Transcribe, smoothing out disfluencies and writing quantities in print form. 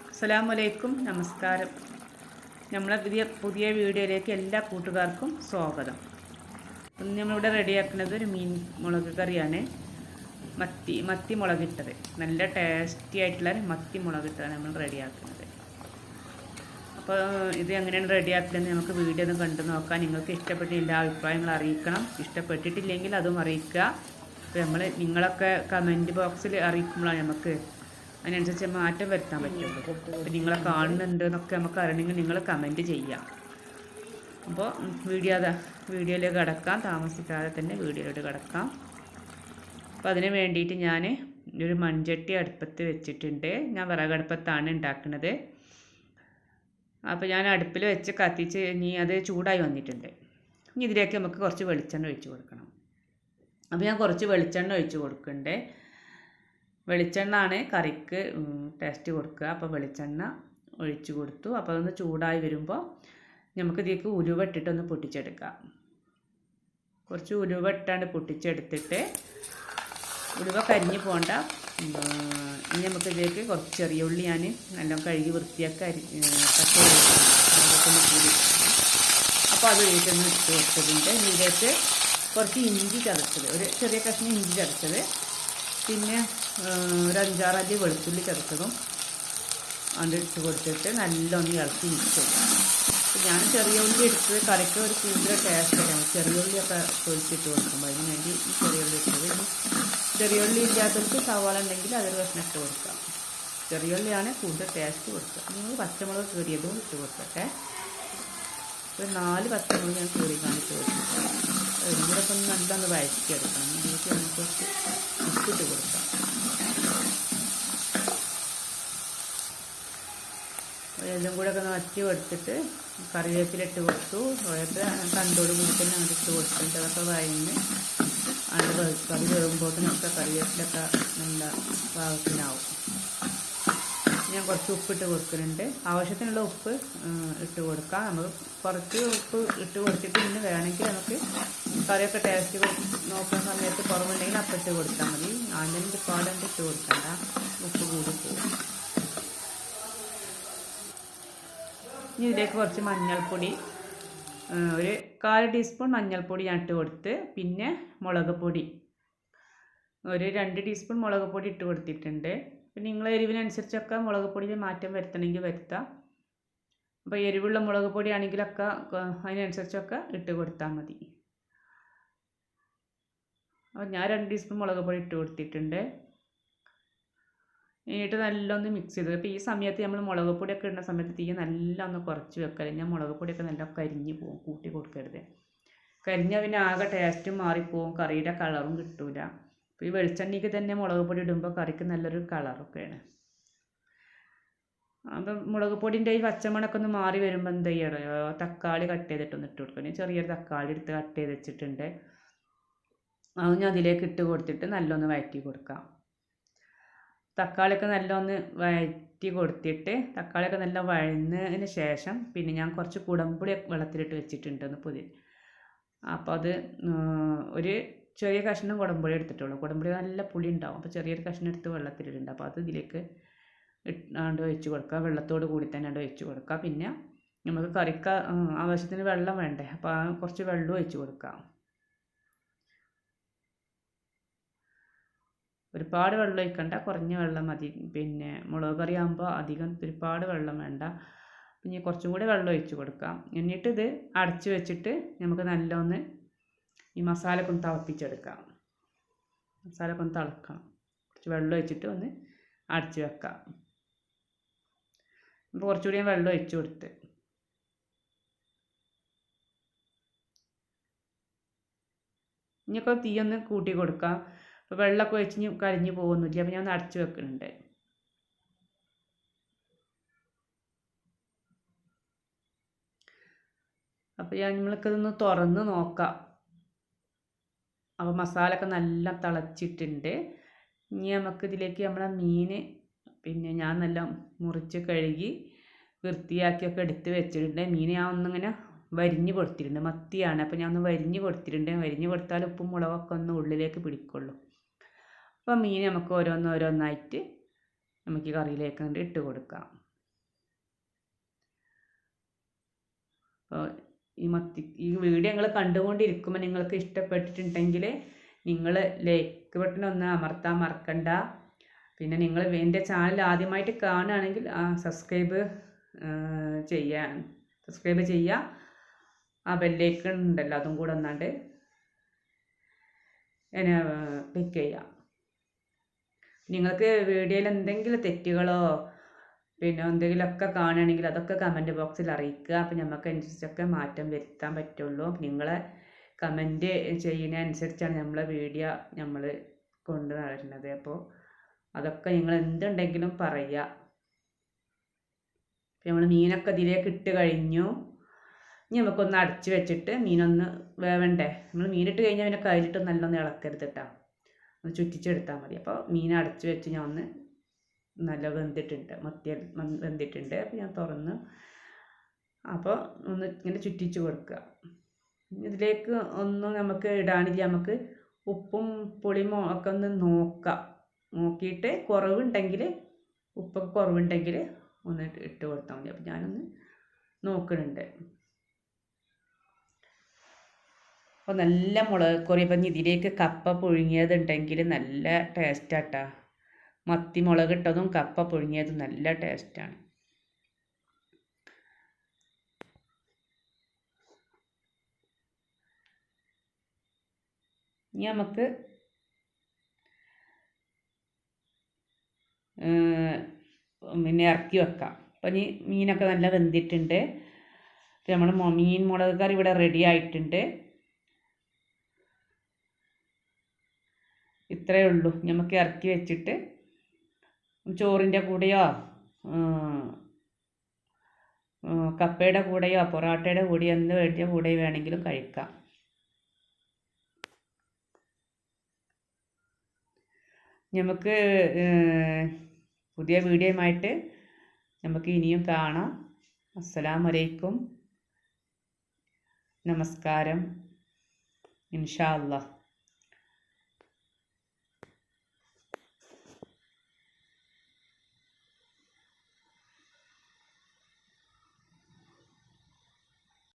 അസ്സലാമലൈക്കും, നമസ്കാരം. നമ്മളെ പുതിയ വീഡിയോയിലേക്ക് എല്ലാ കൂട്ടുകാർക്കും സ്വാഗതം. ഇന്ന് നമ്മളിവിടെ റെഡിയാക്കുന്നത് ഒരു മീൻ മുളക് കറിയാണ്. മത്തി മുളകിട്ടത്, നല്ല ടേസ്റ്റി ആയിട്ടുള്ള മത്തി മുളകിട്ടതാണ് നമ്മൾ റെഡിയാക്കുന്നത്. അപ്പോൾ ഇത് എങ്ങനെയാണ് റെഡിയാക്കുന്നതെന്ന് നമുക്ക് വീഡിയോ ഒന്ന് കണ്ടു നോക്കാം. നിങ്ങൾക്ക് ഇഷ്ടപ്പെട്ടില്ല അഭിപ്രായങ്ങൾ അറിയിക്കണം. ഇഷ്ടപ്പെട്ടിട്ടില്ലെങ്കിൽ അതും അറിയിക്കുക. അപ്പോൾ നിങ്ങളൊക്കെ കമൻറ്റ് ബോക്സിൽ അറിയിക്കുമ്പോഴാണ് നമുക്ക് അതിനനുസരിച്ച് മാറ്റം വരുത്താൻ പറ്റുള്ളൂ. അപ്പോൾ നിങ്ങളെ കാണുന്നുണ്ട് എന്നൊക്കെ നമുക്ക് അറിയണമെങ്കിൽ നിങ്ങൾ കമൻറ്റ് ചെയ്യാം. അപ്പോൾ വീഡിയോയിലേക്ക് കിടക്കാം, താമസിക്കാതെ തന്നെ വീഡിയോയിലോട്ട് കിടക്കാം. അപ്പോൾ അതിന് വേണ്ടിയിട്ട് ഞാൻ ഒരു മൺചട്ടി അടുപ്പത്ത് വെച്ചിട്ടുണ്ട്. ഞാൻ വിറകടുപ്പത്താണ് ഉണ്ടാക്കുന്നത്. അപ്പോൾ ഞാൻ അടുപ്പിൽ വെച്ച് കത്തിച്ച് ഇനി അത് ചൂടായി വന്നിട്ടുണ്ട്. ഇനി ഇതിലേക്ക് നമുക്ക് കുറച്ച് വെളിച്ചെണ്ണ ഒഴിച്ച് കൊടുക്കണം. അപ്പോൾ ഞാൻ കുറച്ച് വെളിച്ചെണ്ണ ഒഴിച്ച് കൊടുക്കുന്നുണ്ട്. വെളിച്ചെണ്ണ ആണ് കറിക്ക് ടേസ്റ്റ് കൊടുക്കുക. അപ്പോൾ വെളിച്ചെണ്ണ ഒഴിച്ച് കൊടുത്തു. അപ്പോൾ അതൊന്ന് ചൂടായി വരുമ്പോൾ നമുക്ക് ഇതിലേക്ക് ഉലുവ ഇട്ടിട്ടൊന്ന് പൊട്ടിച്ചെടുക്കാം. കുറച്ച് ഉലുവ ഇട്ടാണ്ട് പൊട്ടിച്ചെടുത്തിട്ട് ഉലുവ കരിഞ്ഞ് പോകണ്ട. ഇനി നമുക്ക് ഇതിലേക്ക് കുറച്ച് ചെറിയ ഉള്ളി ഞാൻ നല്ലോണം കഴുകി വൃത്തിയാക്കി കൂടി. അപ്പോൾ അത് ഇതിലേക്കൊന്ന് ഇട്ട് കൊടുത്തതിൻ്റെ ഇതിലേക്ക് കുറച്ച് ഇഞ്ചി ചതച്ചത്, ഒരു ചെറിയ കഷ്ണം ഇഞ്ചി ചതച്ചത്, പിന്നെ ഒരു 5-6 അല്ലി വെളുത്തുള്ളി ചതച്ചതും അത് ഇട്ട് കൊടുത്തിട്ട് നല്ലോണം ഇളക്കി മിക്സ് ചെയ്യാം. അപ്പോൾ ഞാൻ ചെറിയ ഉള്ളി എടുത്തത് കറിക്ക് ഒരു കൂടുതൽ ടേസ്റ്റ് ആണ്. ചെറിയ ഉള്ളിയൊക്കെ പൊരിച്ചിട്ട് കൊടുക്കുമ്പോൾ അതിന് വേണ്ടി ഈ ചെറിയ ഉള്ളി ഇട്ടത്. ചെറിയ ഉള്ളി ഇല്ലാത്തവർക്ക് സവാള ഉണ്ടെങ്കിൽ അതൊരു കഷ്ണം ഇട്ട് കൊടുക്കാം. ചെറിയ ഉള്ളിയാണ് കൂടുതൽ ടേസ്റ്റ് കൊടുക്കുക. നിങ്ങൾ പച്ചമുളക് കീറിയതും ഇട്ട് കൊടുക്കട്ടെ. ഒരു 4 പച്ചമുളക് ഞാൻ കീറി കാണിച്ച് കൊടുത്തിട്ട് ഇതിലൊക്കെ ഒന്ന് നല്ലൊന്ന് വഴറ്റിയെടുക്കണം. ഇതിലേക്ക് നമുക്ക് കുറച്ച് ഉപ്പിട്ട് കൊടുക്കാം. എല്ലാം കൂടെ ഒക്കെ വറ്റി കൊടുത്തിട്ട് കറിവേപ്പിലിട്ട് കൊടുത്തു. കണ്ടോട് കൂടി തന്നെ അങ്ങോട്ട് ഇട്ട് കൊടുത്തിട്ട് അതൊക്കെ വഴഞ്ഞ് അത് കറി വേകുമ്പോഴത്തേനൊക്കെ കറിവേപ്പിലൊക്കെ നല്ല പാകത്തിനാവും. ഞാൻ കുറച്ച് ഉപ്പിട്ട് കൊടുക്കുന്നുണ്ട്. ആവശ്യത്തിനുള്ള ഉപ്പ് ഇട്ട് കൊടുക്കാം. നമുക്ക് കുറച്ച് ഉപ്പ് ഇട്ട് കൊടുത്തിട്ട് പിന്നെ വേണമെങ്കിൽ നമുക്ക് കറിയൊക്കെ ടേസ്റ്റ് നോക്കുന്ന സമയത്ത് കുറവുണ്ടെങ്കിൽ അപ്പം ഇട്ട് കൊടുത്താൽ മതി. ആദ്യം പാടണ്ട് ഇട്ട് കൊടുക്കണ്ട, ഉപ്പ് കൂടി പോകും. ഇനി ഇതിലേക്ക് കുറച്ച് മഞ്ഞൾപ്പൊടി, ഒരു 1/4 ടീസ്പൂൺ മഞ്ഞൾപ്പൊടി ഞാൻ ഇട്ട് കൊടുത്ത്, പിന്നെ മുളക് പൊടി ഒരു 2 ടീസ്പൂൺ മുളക് പൊടി ഇട്ട് കൊടുത്തിട്ടുണ്ട്. പിന്നെ നിങ്ങൾ എരിവിനനുസരിച്ചൊക്കെ മുളക് പൊടിയിൽ മാറ്റം വരുത്തണമെങ്കിൽ വരുത്താം. അപ്പോൾ എരിവുള്ള മുളക് പൊടി ആണെങ്കിലൊക്കെ അതിനനുസരിച്ചൊക്കെ ഇട്ട് കൊടുത്താൽ മതി. അപ്പോൾ ഞാൻ 2 ടീസ്പൂൺ മുളക് പൊടി ഇട്ട് കൊടുത്തിട്ടുണ്ട്. എന്നിട്ട് നല്ലൊന്ന് മിക്സ് ചെയ്ത്. അപ്പോൾ ഈ സമയത്ത് നമ്മൾ മുളക് പൊടിയൊക്കെ ഇടുന്ന സമയത്ത് തീ നല്ല ഒന്ന് കുറച്ച് വെക്കല്. ഞാൻ മുളക് പൊടിയൊക്കെ നല്ല കരിഞ്ഞ് പോകും, കൂട്ടി കൊടുക്കരുത്. കരിഞ്ഞാൽ പിന്നെ ആകെ ടേസ്റ്റും മാറിപ്പോവും, കറിയുടെ കളറും കിട്ടൂല. അപ്പോൾ ഈ വെളിച്ചെണ്ണയ്ക്ക് തന്നെ മുളക് പൊടി ഇടുമ്പോൾ കറിക്ക് നല്ലൊരു കളറൊക്കെയാണ്. അപ്പം മുളക് പൊടിൻ്റെ ഈ പച്ചമണമൊക്കെ ഒന്ന് മാറി വരുമ്പോൾ എന്ത് ചെയ്യണം, തക്കാളി കട്ട് ചെയ്തിട്ടൊന്ന് ഇട്ട് കൊടുക്കണം. ചെറിയൊരു തക്കാളി എടുത്ത് കട്ട് ചെയ്ത് വെച്ചിട്ടുണ്ട്. അത് ഞാൻ അതിലേക്ക് ഇട്ട് കൊടുത്തിട്ട് നല്ലൊന്ന് വഴറ്റി കൊടുക്കാം. തക്കാളിയൊക്കെ നല്ലൊന്ന് വഴറ്റി കൊടുത്തിട്ട് തക്കാളിയൊക്കെ നല്ല വഴന്നതിന് ശേഷം പിന്നെ ഞാൻ കുറച്ച് കുടംപുളി വെള്ളത്തിലിട്ട് വെച്ചിട്ടുണ്ട് ഒന്ന് അപ്പോൾ അത് ഒരു ചെറിയ കഷ്ണം കുടംപുളി എടുത്തിട്ടുള്ളൂ. കുടംപുളി നല്ല പുളി ഉണ്ടാവും. അപ്പോൾ ചെറിയൊരു കഷ്ണം എടുത്ത് വെള്ളത്തിലിട്ടുണ്ട്. അപ്പോൾ അത് ഇതിലേക്ക് ഇട്ടാണ്ട് ഒഴിച്ച് കൊടുക്കുക. വെള്ളത്തോട് കൂടി തന്നെ ഒഴിച്ച് കൊടുക്കുക. പിന്നെ നമുക്ക് കറിക്ക് ആവശ്യത്തിന് വെള്ളം വേണ്ടേ, അപ്പോൾ കുറച്ച് വെള്ളം ഒഴിച്ച് കൊടുക്കാം. ഒരുപാട് വെള്ളം ഒഴിക്കണ്ട, കുറഞ്ഞ വെള്ളം മതി. പിന്നെ മുളക് കറി ആകുമ്പോൾ അധികം ഒരുപാട് വെള്ളം വേണ്ട. പിന്നെ കുറച്ചും കൂടി വെള്ളം ഒഴിച്ച് കൊടുക്കാം. എന്നിട്ട് ഇത് അടച്ച് വെച്ചിട്ട് നമുക്ക് നല്ലൊന്ന് ഈ മസാലയൊക്കെ ഒന്ന് തിളപ്പിച്ചെടുക്കാം. മസാലയൊക്കെ ഒന്ന് തിളക്കണം. കുറച്ച് വെള്ളം ഒഴിച്ചിട്ട് ഒന്ന് അടച്ച് വെക്കാം. അപ്പോൾ കുറച്ചുകൂടി ഞാൻ വെള്ളം ഒഴിച്ച് കൊടുത്ത് ഇനിയൊക്കെ തീ ഒന്ന് കൂട്ടി കൊടുക്കാം. അപ്പോൾ വെള്ളമൊക്കെ ഒഴിച്ച് കരിഞ്ഞ് പോകുന്നില്ല. അപ്പോൾ ഞാൻ ഒന്ന് അടച്ച് വെക്കുന്നുണ്ട്. അപ്പോൾ നമ്മൾക്കതൊന്ന് തുറന്ന് നോക്കാം. അപ്പോൾ മസാലയൊക്കെ നല്ല തിളച്ചിട്ടുണ്ട്. ഇനി നമുക്കിതിലേക്ക് നമ്മളെ മീൻ പിന്നെ ഞാൻ നല്ല മുറിച്ച് കഴുകി വൃത്തിയാക്കിയൊക്കെ എടുത്ത് വെച്ചിട്ടുണ്ട്. മീൻ ഞാൻ ഒന്നിങ്ങനെ വരിഞ്ഞ് കൊടുത്തിട്ടുണ്ട്. മത്തിയാണ്, അപ്പോൾ ഞാൻ ഒന്ന് വരിഞ്ഞ് കൊടുത്തിട്ടുണ്ട്. വരിഞ്ഞ് കൊടുത്താൽ ഉപ്പും മുളകൊക്കെ ഒന്ന് ഉള്ളിലേക്ക് പിടിക്കുള്ളൂ. അപ്പോൾ മീൻ നമുക്ക് ഓരോന്നോരോന്നായിട്ട് നമുക്ക് ഈ കറിയിലേക്ക് കണ്ട് ഇട്ട് കൊടുക്കാം. അപ്പോൾ ഈ വീഡിയോ നിങ്ങൾ കണ്ടുകൊണ്ടിരിക്കുമ്പോൾ നിങ്ങൾക്ക് ഇഷ്ടപ്പെട്ടിട്ടുണ്ടെങ്കിൽ നിങ്ങൾ ലൈക്ക് ബട്ടൺ ഒന്ന് അമർത്താൻ മറക്കണ്ട. പിന്നെ നിങ്ങൾ എൻ്റെ ചാനൽ ആദ്യമായിട്ട് കാണുകയാണെങ്കിൽ സബ്സ്ക്രൈബ് ചെയ്യുക. ആ ബെല്ലൈക്കൺ ഉണ്ടല്ലോ അതും കൂടെ ഒന്നാണ്ട് ക്ലിക്ക് ചെയ്യുക. നിങ്ങൾക്ക് വീഡിയോയിൽ എന്തെങ്കിലും തെറ്റുകളോ പിന്നെ എന്തെങ്കിലുമൊക്കെ കാണുകയാണെങ്കിൽ അതൊക്കെ കമൻറ്റ് ബോക്സിൽ അറിയിക്കുക. അപ്പോൾ നമുക്ക് അനുസരിച്ചൊക്കെ മാറ്റം വരുത്താൻ പറ്റുള്ളൂ. നിങ്ങളെ കമൻറ്റ് ചെയ്യുന്നതനുസരിച്ചാണ് നമ്മളെ വീഡിയോ നമ്മൾ കൊണ്ട് നടക്കുന്നത്. അപ്പോൾ അതൊക്കെ നിങ്ങൾ എന്തുണ്ടെങ്കിലും പറയുക. നമ്മൾ മീനൊക്കെ ഇതിലേക്ക് ഇട്ട് കഴിഞ്ഞു. ഇനി നമുക്കൊന്ന് അടച്ച് വെച്ചിട്ട് മീനൊന്ന് വേവണ്ടേ. നമ്മൾ മീനിട്ട് കഴിഞ്ഞാൽ പിന്നെ കയ്യിലിട്ട് നല്ലൊന്ന് ഇളക്കരുത് കേട്ടോ, ഒന്ന് ചുറ്റിച്ചെടുത്താൽ മതി. അപ്പോൾ മീൻ അടച്ച് വെച്ച് ഞാൻ ഒന്ന് നല്ല വെന്തിട്ടുണ്ട്, വെന്തിട്ടുണ്ട്. അപ്പോൾ ഞാൻ തുറന്ന് അപ്പോൾ ഒന്ന് ഇങ്ങനെ ചുറ്റിച്ച് കൊടുക്കുക. ഇതിലേക്ക് ഒന്നും നമുക്ക് ഇടാനില്ല. നമുക്ക് ഉപ്പും പുളിയും ഒക്കെ ഒന്ന് നോക്കിയിട്ട് കുറവുണ്ടെങ്കിൽ ഉപ്പൊക്കെ കുറവുണ്ടെങ്കിൽ ഒന്ന് ഇട്ട് കൊടുത്താൽ മതി. അപ്പോൾ ഞാനൊന്ന് നോക്കുന്നുണ്ട്. അപ്പോൾ നല്ല മുളക് കറി. അപ്പം ഇതിലേക്ക് കപ്പ പുഴുങ്ങിയതുണ്ടെങ്കിൽ നല്ല ടേസ്റ്റാട്ടാ. മത്തി മുളക് ഇട്ടതും കപ്പ പുഴുങ്ങിയതും നല്ല ടേസ്റ്റാണ്. ഇനി നമുക്ക് പിന്നെ ഇറക്കി വെക്കാം. അപ്പം ഇനി മീനൊക്കെ നല്ല വെന്തിട്ടുണ്ട്. നമ്മൾ മീൻ മുളക് കറി ഇവിടെ റെഡി ആയിട്ടുണ്ട്. ഇത്രയേ ഉള്ളൂ. നമുക്ക് ഇറക്കി വെച്ചിട്ട് ചോറിൻ്റെ കൂടെയോ കപ്പയുടെ കൂടെയോ പൊറോട്ടയുടെ കൂടെയോ എന്ത് വേണ്ടിയ കൂടെ വേണമെങ്കിലും കഴിക്കാം. നമുക്ക് പുതിയ വീഡിയോയുമായിട്ട് നമുക്ക് ഇനിയും കാണാം. അസ്സലാമു അലൈക്കും, നമസ്കാരം, ഇൻഷാ അല്ലാഹ്.